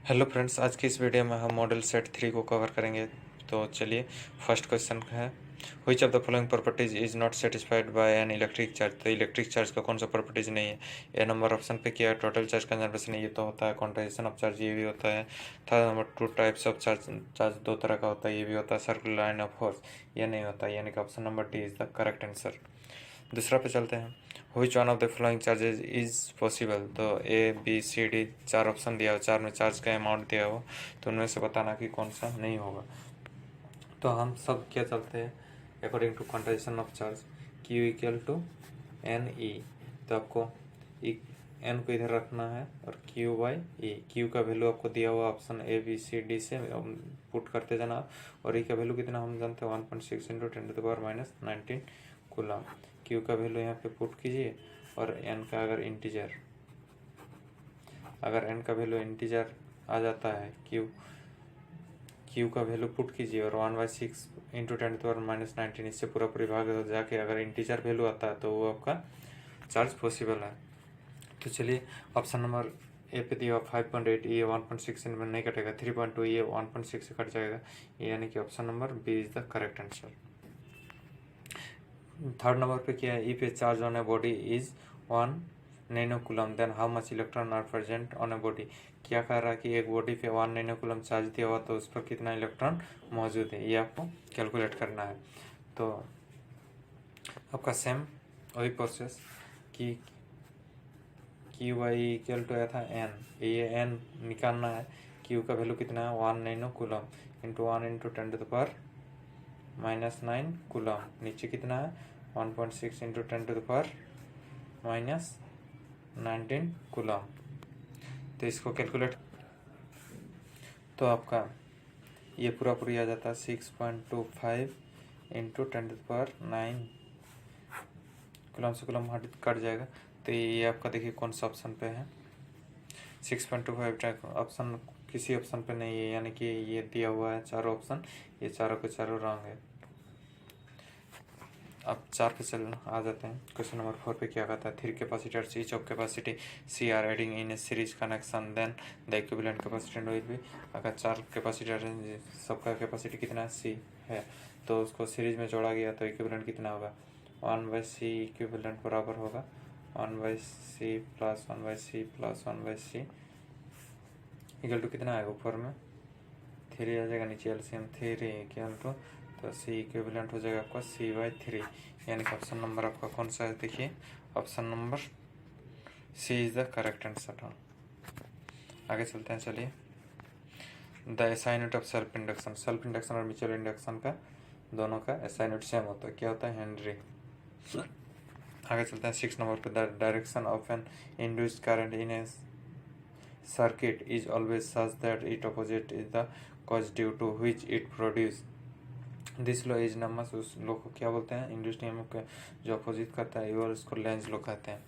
Hello friends, आज की इस वीडियो में हम मॉडल सेट 3 को कवर करेंगे। तो चलिए, फर्स्ट क्वेश्चन है, which of the following properties is not satisfied by an electric charge. तो इलेक्ट्रिक चार्ज का कौन सा प्रॉपर्टीज नहीं है। ए नंबर ऑप्शन पे किया टोटल चार्ज कंजर्वेशन, ये तो होता है। क्वांटाइजेशन ऑफ चार्ज, ये भी होता है। Third number, two types of charge, charge दो तरह का होता है, ये भी होता है। सर्कुलर लाइन ऑफ फोर्स, ये नहीं होता, यानी कि option number D is the correct answer. दूसरा पे चलते हैं, which one of the following charges is possible. तो ए बी सी डी चार ऑप्शन दिया हो, चार में चार्ज का अमाउंट दिया हो, तो उनमें से बताना कि कौन सा नहीं होगा। तो हम सब क्या चलते हैं according to quantisation of charge, Q equal to N E. तो आपको एन को इधर रखना है और क्यू बाई ई। क्यू का वैल्यू आपको दिया हुआ option A B C D से पुट करते जाना, और ई का वैल्यू कितना हम जानते हैं 1.6 इंटू 10⁻⁻19 कूलम। क्यू का वैल्यू यहाँ पे पुट कीजिए, और एन का अगर एन का वैल्यू इंटीजर आ जाता है, क्यू का वैल्यू पुट कीजिए और 1/6 इंटू 10⁻⁻19, इससे पूरा भाग जाके अगर इंटीजर वैल्यू आता है तो वो आपका चार्ज पॉसिबल है। तो चलिए, ऑप्शन नंबर ए पे दिया 5.8, ये 1.6 इनमें नहीं कटेगा। 3.2 ये 1.6 से कट जाएगा, यानी कि option number B is the correct answer. Third number पे क्या है, if a charge on a body is 1 nano coulomb then how much electron are present on a body. क्या कह रहा है कि एक बॉडी पे 1 नैनो कूलम चार्ज दिया हुआ, तो उस पर कितना इलेक्ट्रॉन मौजूद है, ये आपको कैलकुलेट करना है। तो आपका सेम वही प्रोसेस कि क्यू वाई इक्वल टू था एन, ये एन निकालना है। क्यू का वैल्यू कितना है 1 nano coulomb into 1 into 10⁻⁻9 coulomb. नीचे कितना है 1.6 इंटू 10⁻⁻19 कूलम। तो इसको कैलकुलेट, तो आपका ये पूरा आ जाता है 6.25 इंटू 10⁻9 कूलम से कूलम हट कट जाएगा। तो ये आपका देखिए कौन सा ऑप्शन पे है, 6.25 ऑप्शन किसी ऑप्शन पे नहीं है, यानी कि ये दिया हुआ है चारों ऑप्शन, ये चारों के चारों रॉन्ग है। अब 4 पे चल आ जाते हैं। क्वेश्चन नंबर 4 पे क्या कहता है, 3 capacitors each of capacity C are adding in a series connection then the equivalent capacitance will be. अगर 4 कैपेसिटर है, सबका कैपेसिटी कितना सी है, तो उसको सीरीज में जोड़ा गया तो इक्विवेलेंट कितना होगा 1/c। इक्विवेलेंट बराबर होगा 1/c plus 1/c plus 1/c equal to कितना आएगा, ऊपर में 3 आ जाएगा, नीचे एलसीएम 3 इक्वल टू, तो सी इक्विवेलेंट हो जाएगा आपका c/3, यानी कि ऑप्शन नंबर आपका कौन सा है, देखिए option number C is the correct answer. आगे चलते हैं, चलिए। The SI unit of self induction और म्यूचुअल इंडक्शन का दोनों का एसआई यूनिट सेम होता है, क्या होता है हेनरी। आगे चलते हैं 6 नंबर पे, the direction of an induced current in a circuit is always such that it opposite is the cause due to which it produce this law is नमस। उस लो को क्या बोलते हैं, इंड्यूस्ड ईएमएफ के जो अपोजिट करता है, और उसको लेंज लो कहते हैं।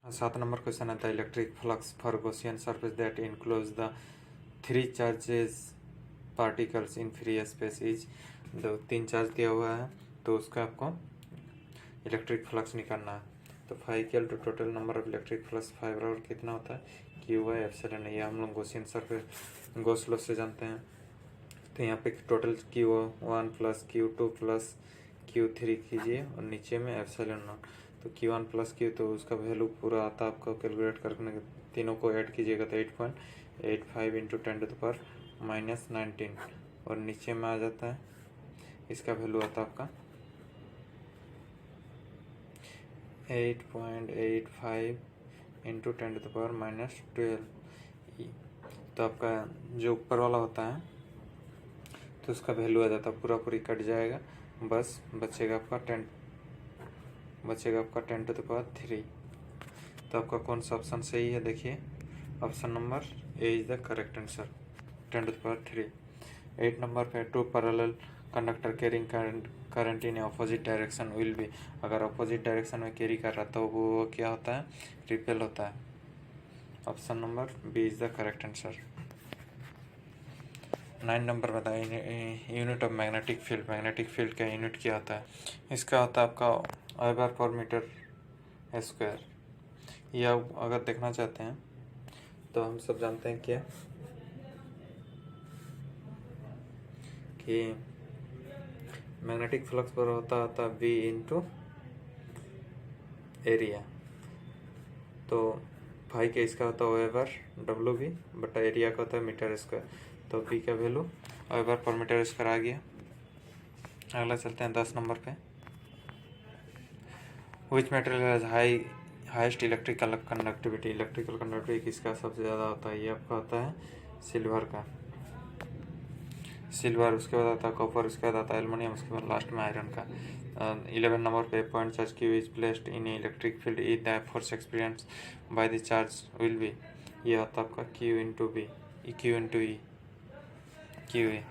7 नंबर क्वेश्चन आता है, electric flux for Gaussian surface that enclose the 3 charges particles in free space is. 3 charge दिया हुआ है, तो उसका आपको इलेक्ट्रिक फ्लक्स निकालना है। तो 5 equal to total number of electric flux 5 बराबर कितना होता है Q/ε। ये हम लोग गॉसियन सरफेस गॉस लॉ से जानते हैं। तो यहाँ पे total Q1 plus Q2 plus Q3 कीजिए, और नीचे में एप्सिलॉन नॉट। तो Q1 प्लस Q, तो उसका वैल्यू पूरा आता है आपको कैलकुलेट करने, तीनों को ऐड कीजिएगा तो 8.85 इंटू 10⁻⁻19, और नीचे में आ जाता है, इसका वैल्यू आता है आपका 8.85 इंटू 10⁻⁻12। तो आपका जो ऊपर वाला होता है, तो उसका वैल्यू आ जाता है, पूरी कट जाएगा, बस बचेगा आपका 10 टू द पावर 3। तो आपका कौन सा ऑप्शन सही है, देखिए option number A is the correct answer, 10 to the power 3। 8 number पे, 2 parallel conductor carrying current in opposite direction will be. अगर अपोजिट डायरेक्शन में कैरी कर रहा तो वो क्या होता है, रिपेल होता है। Option number B is the correct answer. 9 number बताइए, यूनिट ऑफ मैग्नेटिक फील्ड का यूनिट क्या होता है। इसका होता है आपका वेबर पर मीटर स्क्वायर। या अगर देखना चाहते हैं तो हम सब जानते हैं क्या, कि मैग्नेटिक फ्लक्स पर होता V इंटू एरिया। तो फाई के इसका होता है वेबर WB बटा एरिया का होता है मीटर स्क्वायर। तो V का वैल्यू वेबर पर मीटर स्क्वायर आ गया। अगला चलते हैं 10 नंबर पे। Which material has highest electrical conductivity. Electrical conductivity किसका सबसे ज़्यादा होता है? ये आपका होता है सिल्वर का। सिल्वर, उसके बाद आता है कॉपर, उसके बाद आता है एल्युमिनियम, उसके बाद लास्ट में आयरन का। 11 नंबर पे point charge Q is placed in electric field is the force experience by the charge will be. ये होता है आपका Q into B, Q into E, Q E.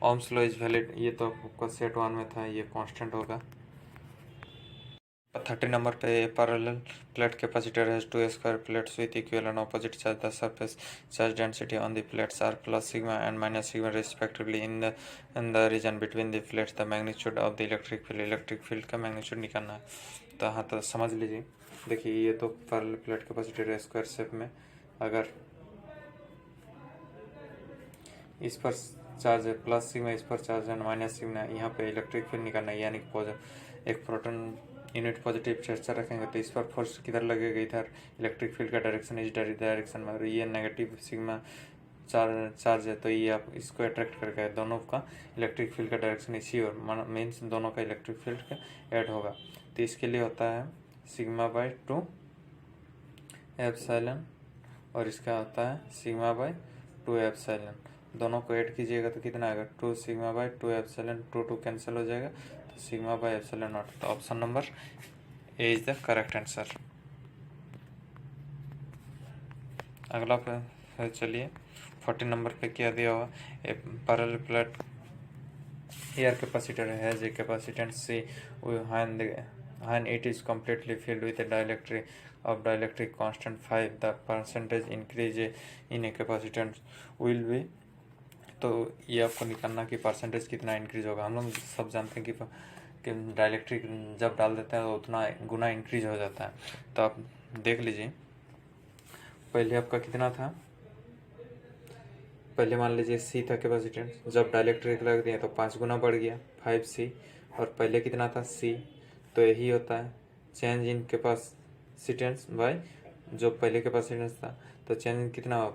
Ohm's law is valid, ये तो आपका set 1 में था, ये कांस्टेंट होगा। 30 नंबर पे parallel plate capacitor has two square plates with equal and opposite charge. The surface charge density on the plates are plus sigma and minus sigma respectively in the region between the plates. The magnitude of the electric field. Electric field का magnitude निकालना है। तो हाँ, तो समझ लीजिए। देखिए, ये तो पैरेलल प्लेट कैपेसिटर है स्क्वायर शेप में। अगर इस पर चार्ज है प्लस सिग्मा, इस पर चार्ज है माइनस सिग्मा, यहाँ पे इलेक्ट्रिक फील्ड निकालना है। यानी एक प्रोटॉन यूनिट पॉजिटिव चार्ज रखेंगे तो इस पर फोर्स किधर लगेगा? इधर। इलेक्ट्रिक फील्ड का डायरेक्शन इस डायरेक्शन में, और ये नेगेटिव सिग्मा चार्ज है तो ये आप इसको अट्रैक्ट करके दोनों का इलेक्ट्रिक फील्ड का डायरेक्शन इसी और मीन्स दोनों का इलेक्ट्रिक फील्ड का ऐड होगा। तो इसके लिए होता है सिग्मा बाय 2 एप्सिलॉन, और इसका होता है सिग्मा बाय 2 एप्सिलॉन। दोनों को ऐड कीजिएगा तो कितना आएगा? 2 सिग्मा बाय 2 एप्सिलॉन। 2 कैंसिल हो जाएगा, तो सिग्मा बाय एप्सिलॉन नॉट। तो option number A is the correct answer. अगला पे चलिए 40 नंबर पे क्या दिया हुआ? A parallel plate air capacitor has a capacitance C when it is completely filled with a dielectric constant 5, the percentage increase in a capacitance will be। तो ये आपको निकालना कि परसेंटेज कितना इंक्रीज होगा। हम लोग सब जानते हैं कि डाइलेक्ट्रिक जब डाल देते हैं तो उतना गुना इंक्रीज हो जाता है। तो आप देख लीजिए, पहले आपका कितना था? पहले मान लीजिए C था कैपेसिटेंस, जब डाइलेक्ट्रिक लग दिया तो 5 गुना बढ़ गया 5C, और पहले कितना था C। तो यही होता है चेंज इन कैपेसिटेंस बाय जो पहले कैपेसिटेंस था। तो चेंज कितना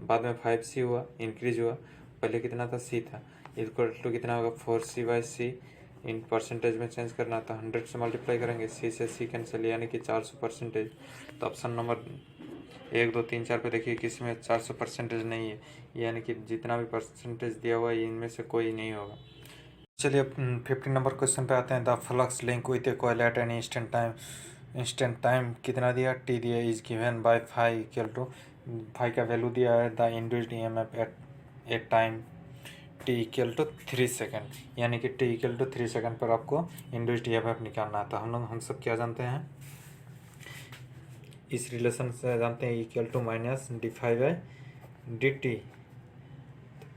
बाद में 5C हुआ, इंक्रीज हुआ। पहले कितना था? C था, इक्वल टू कितना होगा? 4C by C। In percentage में चेंज करना था, 100 से मल्टीप्लाई करेंगे, C से C कैंसिल, यानी कि 400%। तो ऑप्शन नंबर 1 2 3 4 पे देखिए किसी में 400% नहीं है, यानी कि जितना भी परसेंटेज दिया हुआ है इनमें से कोई नहीं होगा। चलिए 50 नंबर क्वेश्चन पे आते हैं। The flux link with a coil at an instant time कितना दिया? T दिया is given by phi equal to, phi का वैल्यू दिया है the induced EMF at a time T equal to 3 second, यानी कि T इक्वल टू 3 सेकेंड पर आपको इंड्यूस्ड EMF निकालना है। तो हम सब क्या जानते हैं? इस रिलेशन से जानते हैं equal to minus d∅dt।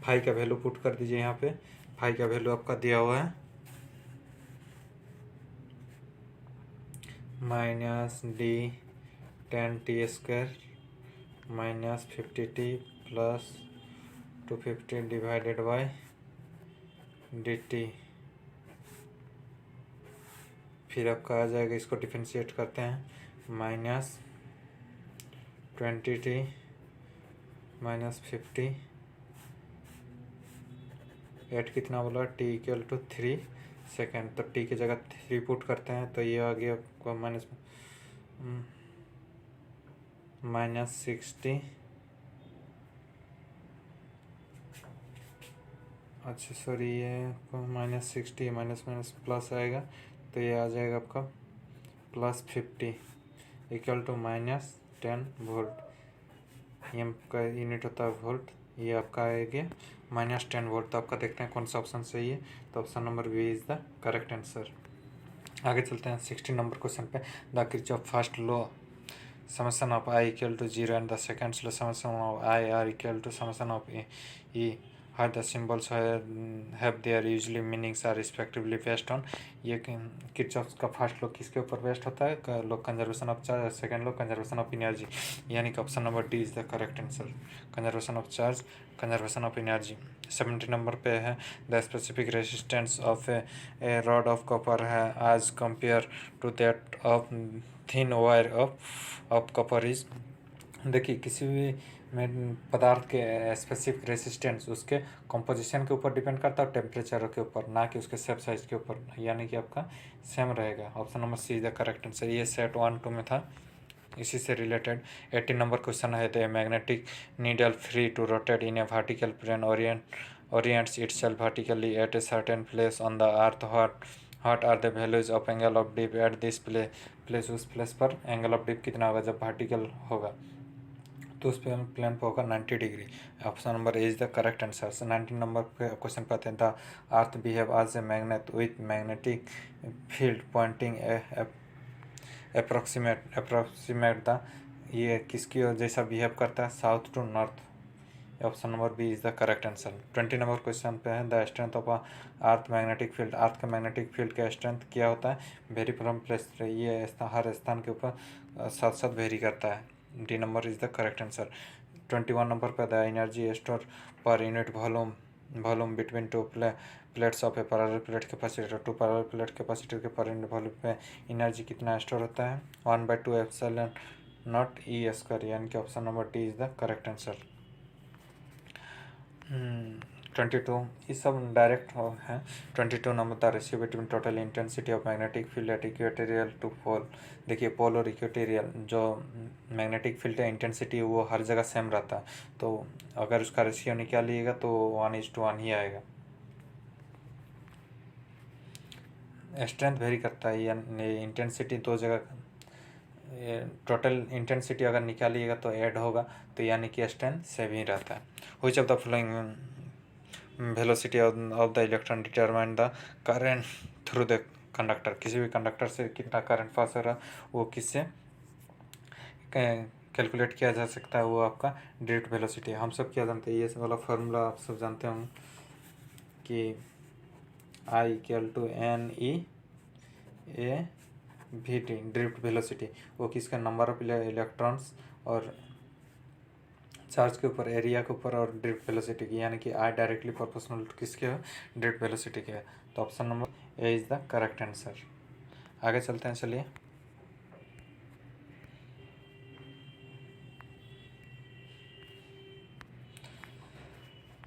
Phi का वैल्यू पुट कर दीजिए यहाँ पे। फाई का वैल्यू आपका दिया हुआ है -d10t² -50t plus 250 divided by dt। फिर आपका आ जाएगा, इसको डिफरेंशिएट करते हैं, -20t -50 एट कितना बोला? T equal to 3 second. तो T की जगह 3 पुट करते हैं तो ये आ गया आपको -60। अच्छा सॉरी, ये -60 माइनस प्लस आएगा, तो ये आ जाएगा आपका +50 इक्वल टू -10 वोल्ट। ये आपका यूनिट होता है वोल्ट, ये आपका आ गया -10 वोल्ट। तो आपका देखते हैं कौन सा ऑप्शन सही है। तो option number B is the correct answer. आगे चलते हैं 16 नंबर क्वेश्चन पे। The Kirchhoff first law summation of I equal to 0 and the second law summation of I are equal to summation of E how the symbols have their usually meanings are respectively based on। ये Kirchhoff का first law किसके ऊपर based होता है? Law conservation of charge, second law conservation of energy, यानी कि option number D is the correct answer, conservation of charge, conservation of energy. 70 number पे है the specific resistance of a rod of copper है as compare to that of thin wire of copper is. देखिए किसी भी में पदार्थ के specific resistance उसके कंपोजिशन के ऊपर डिपेंड करता है और टेम्परेचर के ऊपर, ना कि उसके शेप साइज के ऊपर, यानी कि आपका सेम रहेगा। Option number C is the correct answer. ये सेट 1-2 में था, इसी से रिलेटेड। 18 नंबर क्वेश्चन है the magnetic needle free to rotate in a vertical plane orients itself vertically at a certain place on the earth। what are the values of angle of dip at this place? उस place पर angle of dip कितना होगा जब vertical होगा? तो उस plane पर होगा 90 degree. Option number A is the correct answer. 19 number पे क्वेश्चन पाते हैं the earth behave as a magnet with magnetic field pointing approximate the, ये किसकी ओर जैसा बिहेव करता है? South to north. Option number B is the correct answer. 20 number question पे है the strength of earth magnetic field. Earth का magnetic field का स्ट्रेंथ क्या होता है? वेरी फ्रॉम प्लेस, ये हर स्थान के ऊपर साथ साथ वेरी करता है। D number is the correct answer. 21 number पे the energy store per unit volume between two plates of a parallel plate capacitor. Two parallel plate capacitor के पर यूनिट वॉल्यूम पे एनर्जी कितना स्टोर होता है? 1/2 epsilon naught E square, यानी कि option number D is the correct answer. 22 ये सब direct है। 22 number the ratio between total intensity of magnetic field at equatorial to पोल। देखिए पोल और इक्वेटोरियल जो मैग्नेटिक फील्ड का इंटेंसिटी वो हर जगह सेम रहता है, तो अगर उसका रेशियो निकालिएगा तो 1:1 ही आएगा। स्ट्रेंथ वेरी करता है, यानी इंटेंसिटी दो जगह, टोटल इंटेंसिटी अगर निकालिएगा तो ऐड होगा, तो यानी कि स्ट्रेंथ सेम ही रहता है। Which of the following velocity of the electron determine the current through the conductor. किसी भी कंडक्टर से कितना करंट पास हो रहा वो किससे कैलकुलेट किया जा सकता है? वो आपका डायरेक्ट वेलोसिटी। हम सब क्या जानते हैं? ये वाला फार्मूला आप सब जानते होंगे कि I=NE/AVT ड्रिफ्ट वेलोसिटी। वो किसका? नंबर ऑफ इलेक्ट्रॉन्स और चार्ज के ऊपर, एरिया के ऊपर और ड्रिफ्ट वेलोसिटी की, यानी कि I डायरेक्टली प्रोपोर्शनल किसके है? ड्रिफ्ट वेलोसिटी के है। तो option number A is the correct answer. आगे चलते हैं, चलिए।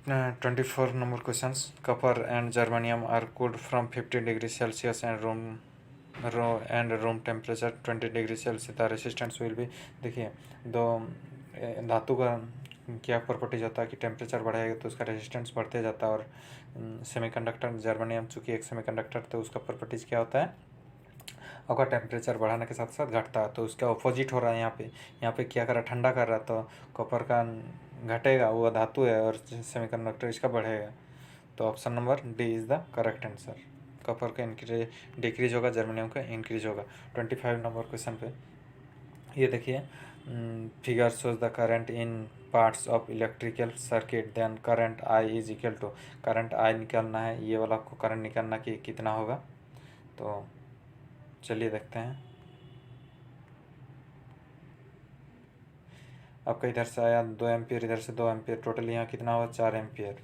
Uh, 24 number questions। copper and germanium are cooled from 50 degrees Celsius and room temperature 20 degree Celsius। the resistance will be। देखिए दो धातु का क्या प्रॉपर्टीज होता है कि टेम्परेचर बढ़ेगा तो उसका रेजिस्टेंस बढ़ते जाता है, और सेमीकंडक्टर जर्मेनियम चूँकि एक सेमीकंडक्टर तो उसका प्रॉपर्टीज क्या होता है? आपका टेम्परेचर बढ़ाने के साथ साथ घटता है, तो उसका अपोजिट हो रहा है। यहाँ पे क्या कर रहा है? ठंडा कर रहा है, तो कॉपर का घटेगा, वो धातु है, और सेमीकंडक्टर इसका बढ़ेगा। तो option number D is the correct answer. Copper का डिक्रीज होगा, जर्मेनियम का इंक्रीज होगा। 25 नंबर क्वेश्चन पे ये देखिए figure shows the current in parts of electrical circuit, then current I is equal to, current I निकालना है, ये वाला आपको करंट निकालना कि कितना होगा। तो चलिए देखते हैं। आपका इधर से आया 2 एम्पियर, इधर से 2 एम्पियर, टोटल यहाँ कितना हुआ? 4 एम्पियर।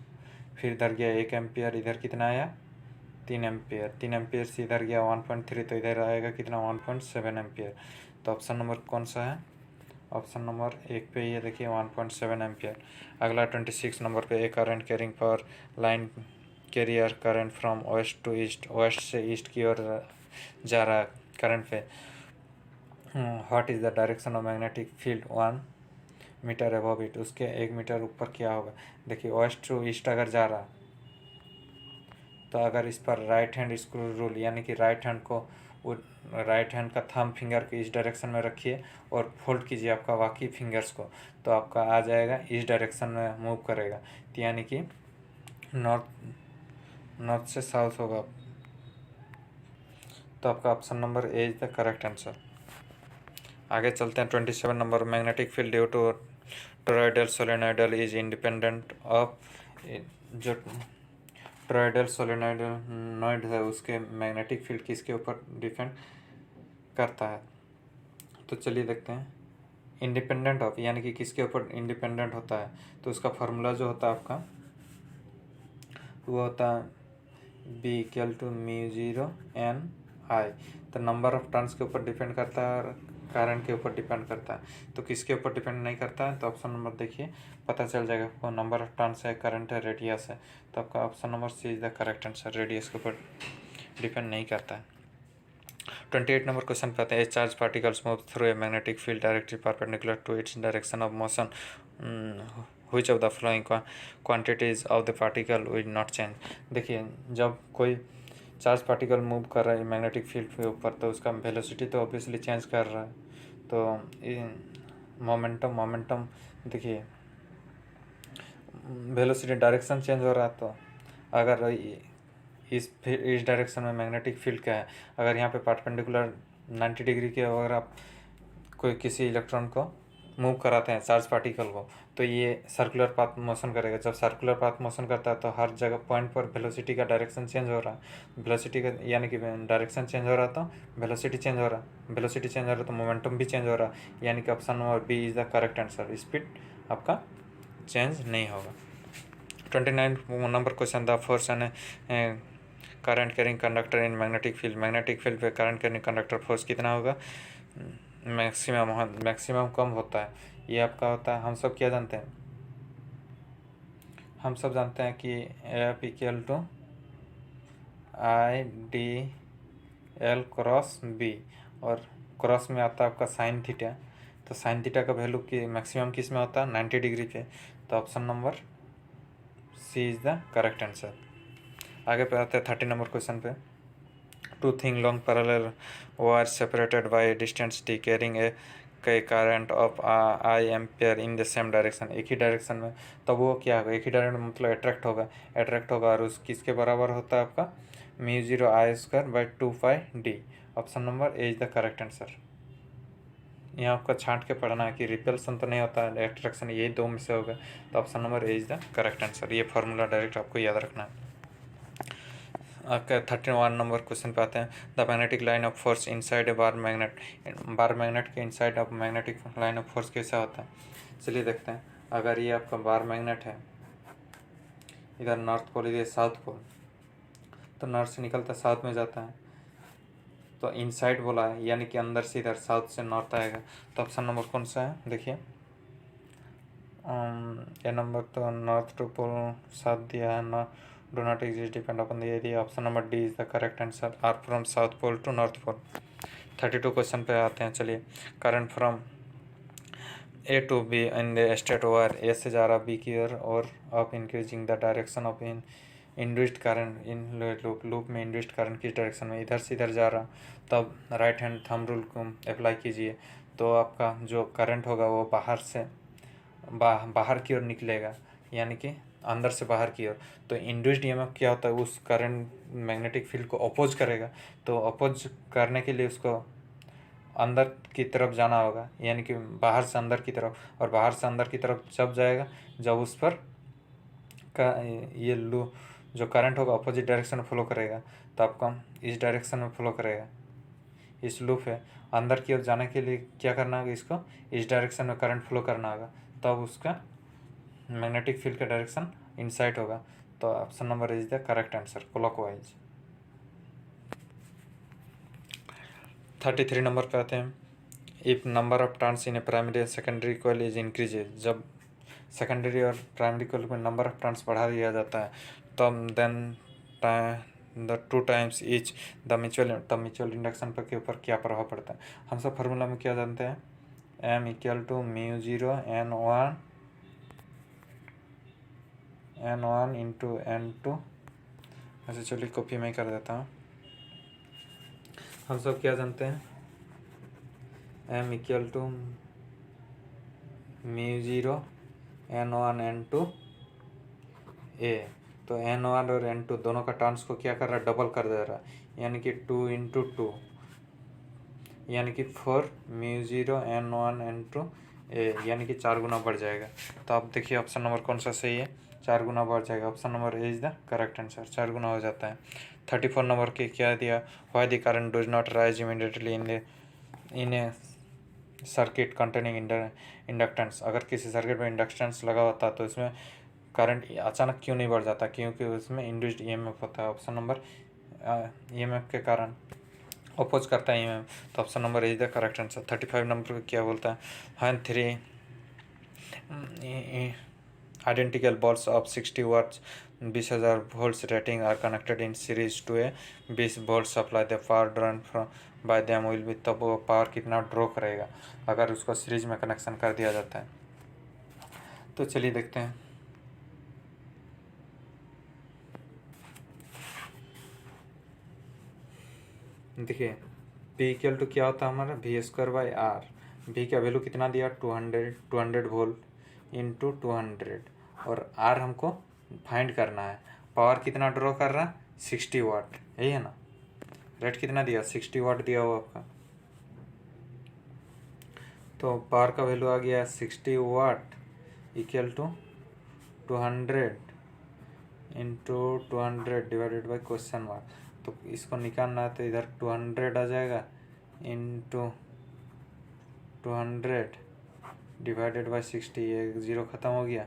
फिर इधर गया 1 एम्पियर, इधर कितना आया? 3 एम्पियर। 3 एम्पियर से इधर गया 1.3, तो इधर आएगा कितना? 1.7 एम्पियर। तो ऑप्शन नंबर कौन सा है? ऑप्शन नंबर 1 पे ये देखिए 1.7 एम्पियर। अगला 26 नंबर पे a current carrying power line carrier current from west to east, west से ईस्ट की ओर जा रहा करंट पे। What is the direction of magnetic field 1 metre above it, उसके 1 मीटर ऊपर क्या होगा? देखिए वेस्ट टू ईस्ट अगर जा रहा, तो अगर इस पर राइट हैंड स्क्रू रूल, यानी कि राइट हैंड को राइट हैंड का थंब फिंगर को इस डायरेक्शन में रखिए और फोल्ड कीजिए आपका बाकी फिंगर्स को, तो आपका आ जाएगा इस डायरेक्शन में मूव करेगा, तो यानी कि नॉर्थ से साउथ होगा। तो आपका option number A is the correct answer. आगे चलते हैं। 27 number magnetic field due to toroidal solenoidal is independent of जो टॉरॉयडल सोलेनॉइड है उसके मैग्नेटिक फील्ड किसके ऊपर डिपेंड करता है। तो चलिए देखते हैं। इंडिपेंडेंट ऑफ यानी कि किसके ऊपर इंडिपेंडेंट होता है, तो उसका फार्मूला जो होता है आपका वो होता है B equal to mu zero N I. तो नंबर ऑफ टर्न्स के ऊपर डिपेंड करता है और करंट के ऊपर डिपेंड करता है। तो किसके ऊपर डिपेंड नहीं करता है, तो ऑप्शन नंबर देखिए पता चल जाएगा आपको। नंबर ऑफ टर्न्स है, करंट है, रेडियस है, तो आपका option number C is the correct answer. Radius के ऊपर डिपेंड नहीं करता है। 28 नंबर क्वेश्चन पे आते हैं। A charge particles move through a magnetic field directly perpendicular to its direction of motion, which of the following quantities of the particle will not change. देखिए जब कोई चार्ज पार्टिकल मूव कर रहा है magnetic field के ऊपर, तो उसका वेलोसिटी तो ऑब्वियसली चेंज कर रहा है। तो मोमेंटम देखिए वेलोसिटी डायरेक्शन चेंज हो रहा है। तो अगर इस डायरेक्शन में मैग्नेटिक फील्ड क्या है, अगर यहाँ पे परपेंडिकुलर 90 डिग्री के अगर आप कोई किसी इलेक्ट्रॉन को मूव कराते हैं चार्ज पार्टिकल को, तो ये सर्कुलर पाथ मोशन करेगा। जब सर्कुलर पाथ मोशन करता है तो हर जगह पॉइंट पर वेलोसिटी का डायरेक्शन चेंज हो रहा है। वेलोसिटी का यानी कि डायरेक्शन चेंज हो रहा है तो वेलोसिटी चेंज हो रहा है, वेलोसिटी चेंज हो रहा है तो मोमेंटम भी चेंज हो रहा है। यानी कि option number B is the correct answer. Speed आपका चेंज नहीं होगा। 29 number question, the force and current carrying conductor in magnetic field. Magnetic field पे करंट कैरिंग कंडक्टर फोर्स कितना होगा, मैक्सिमम कम होता है। ये आपका होता है, हम सब क्या जानते हैं, हम सब जानते हैं कि F equal to I D L cross B, और क्रॉस में आता है आपका साइन थीटा। तो साइन थीटा का वैल्यू की मैक्सिमम किस में होता है, 90 डिग्री पे। तो option number C is the correct answer. आगे पे आते हैं 30 नंबर क्वेश्चन पे। Two thing long parallel wire separated by distance D carrying a current of I ampere in the same direction. एक ही डायरेक्शन में, तो वो क्या होगा, एक ही डायरेक्शन मतलब अट्रैक्ट होगा और उस किसके बराबर होता है आपका mu zero I square by 2π/d। Option number A is the correct answer. यहाँ आपका छांट के पढ़ना है कि रिपल्सन तो नहीं होता है, अट्रैक्शन, यही दो में से होगा। तो option number A is the correct answer. ये फार्मूला डायरेक्ट आपको याद रखना है। आपका 31 नंबर क्वेश्चन पे आते हैं। The magnetic line of force inside a bar magnet के inside of magnetic line of force कैसा होता है। चलिए देखते हैं। अगर ये आपका बार मैग्नेट है, इधर नॉर्थ पोल इधर साउथ पोल, तो नॉर्थ से निकलता साउथ में जाता है, तो इनसाइड बोला है यानी कि अंदर से इधर साउथ से नॉर्थ आएगा। तो ऑप्शन नंबर कौन सा है, देखिए ए नंबर तो नॉर्थ टू पोल साउथ दिया है ना, do not exist depend upon the area। Option number D is the correct answer. Are from south pole to north pole. 32 question पे आते हैं। चलिए, current from A to B in the state wire, A से जा रहा B की ओर और off increasing the direction of in induced current in loop में इंड्यूस्ड करंट किस डायरेक्शन में, इधर से इधर जा रहा, तब राइट हैंड थंब रूल को अप्लाई कीजिए। तो आपका जो करंट होगा वो बाहर से बाहर की ओर निकलेगा, यानी कि अंदर से बाहर की ओर। तो इंड्यूस्ड ईएमएफ क्या होता है, उस करंट मैग्नेटिक फील्ड को अपोज करेगा। तो अपोज करने के लिए उसको अंदर की तरफ जाना होगा, यानी कि बाहर से अंदर की तरफ, और बाहर से अंदर की तरफ जब जाएगा जब उस पर का ये लू जो करंट होगा अपोजिट डायरेक्शन में फ्लो करेगा, तो आपका इस डायरेक्शन में फ्लो करेगा। इस लूप है, अंदर की ओर जाने के लिए क्या करना होगा, इसको इस डायरेक्शन में करंट फ्लो करना होगा, तब उसका मैग्नेटिक फील्ड का डायरेक्शन इनसाइड होगा। तो option number is the correct answer, clockwise. 33 number पे आते हैं। If number of turns in a primary and secondary coil is increases, जब सेकेंडरी और प्राइमरी कॉइल में नंबर ऑफ टर्न्स बढ़ा दिया जाता है, तब then the 2 times each the mutual induction पर के ऊपर क्या प्रभाव पड़ता है। हम सब फार्मूला में क्या जानते हैं, M equal to mu zero n1 into n2। अच्छा चलिए कॉपी में कर देता हूँ। हम सब क्या जानते हैं, m equal to mu zero n1 n2 a। तो n1 और n2 दोनों का टर्म्स को क्या कर रहा है, डबल कर दे रहा है, यानी कि 2 इंटू 2 यानी कि 4 म्यू जीरो n1 n2 ए, यानी कि 4 गुना बढ़ जाएगा। तो आप देखिए ऑप्शन नंबर कौन सा सही है, 4 गुना बढ़ जाएगा। Option number A is the correct answer, 4 गुना हो जाता है। 34 नंबर के क्या दिया, why the current does not rise immediately in a circuit containing inductance. अगर किसी सर्किट में इंडक्टेंस लगा होता है तो इसमें करंट अचानक क्यों नहीं बढ़ जाता, क्योंकि उसमें इंड्यूस्ड ईएमएफ होता है। ऑप्शन नंबर ईएमएफ के कारण अपोज करता है ईएमएफ, तो option number is the correct answer. 35 number को क्या बोलता है, when 3 identical balls of 60 watts 20,000 volts rating are connected in series to a 20 volt supply, the power drawn from by them will be, तब वो power कितना draw करेगा अगर उसको सीरीज में कनेक्शन कर दिया जाता है। तो चलिए देखते हैं। देखिए P इक्वल टू क्या होता है हमारा, V²/R। V का वैल्यू कितना दिया, 200 वोल्ट इंटू 200, और R हमको फाइंड करना है। पावर कितना ड्रॉ कर रहा है, 60 वाट, यही है ना। रेट कितना दिया, 60 वाट दिया हुआ आपका। तो पावर का वैल्यू आ गया 60 watt equal to 200 into 200 divided by question mark. तो इसको निकालना है तो इधर 200 आ जाएगा इंटू 200 डिवाइडेड बाई 60, ये 0 ख़त्म हो गया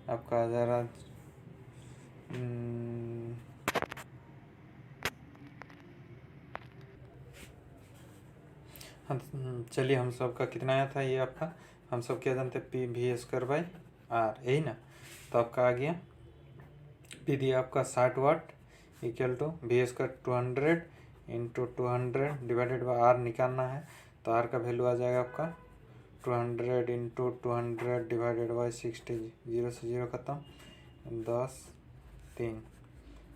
आपका। ज़रा चलिए, हम सब का कितना आया था ये आपका, हम सब क्या जानते हैं, P/V²/R, यही ना। तो आपका आ गया P दिया आपका 60 watt equal to V² 200 into 200 divided by R निकालना है। तो R का वैल्यू आ जाएगा आपका 200 इंटू 200 डिवाइडेड बाई 60, 0 से 0 ख़त्म, 10 3,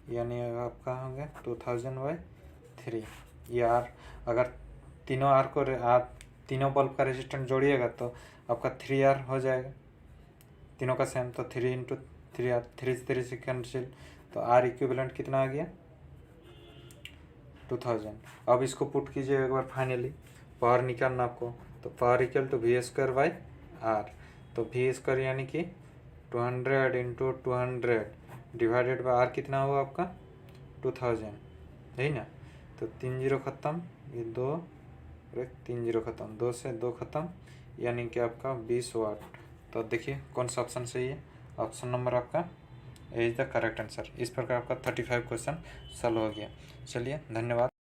यानी आपका हो गया 2000/3। ये R, अगर तीनों R को आप तीनों बल्ब का रेजिस्टेंस जोड़िएगा तो आपका 3R हो जाएगा, तीनों का सेम। तो 3 इंटू 3R, 3 से 3 से कैंसिल, तो R इक्विवेलेंट कितना आ गया, 2000। अब इसको पुट कीजिए एक बार फाइनली, पावर निकालना आपको। तो पावर इक्वल टू V²/R। तो V² यानी कि 200 इंटू 200 डिवाइडेड बाई R कितना हुआ आपका, 2000, यही ना। तो 3 0 ख़त्म, ये 2 और 3 0 ख़त्म, 2 से 2 ख़त्म, यानी कि आपका 20 वाट। तो देखिए कौन सा ऑप्शन सही है, ऑप्शन नंबर आपका ए इज द करेक्ट आंसर। इस प्रकार आपका 35 क्वेश्चन सॉल्व हो गया। चलिए धन्यवाद।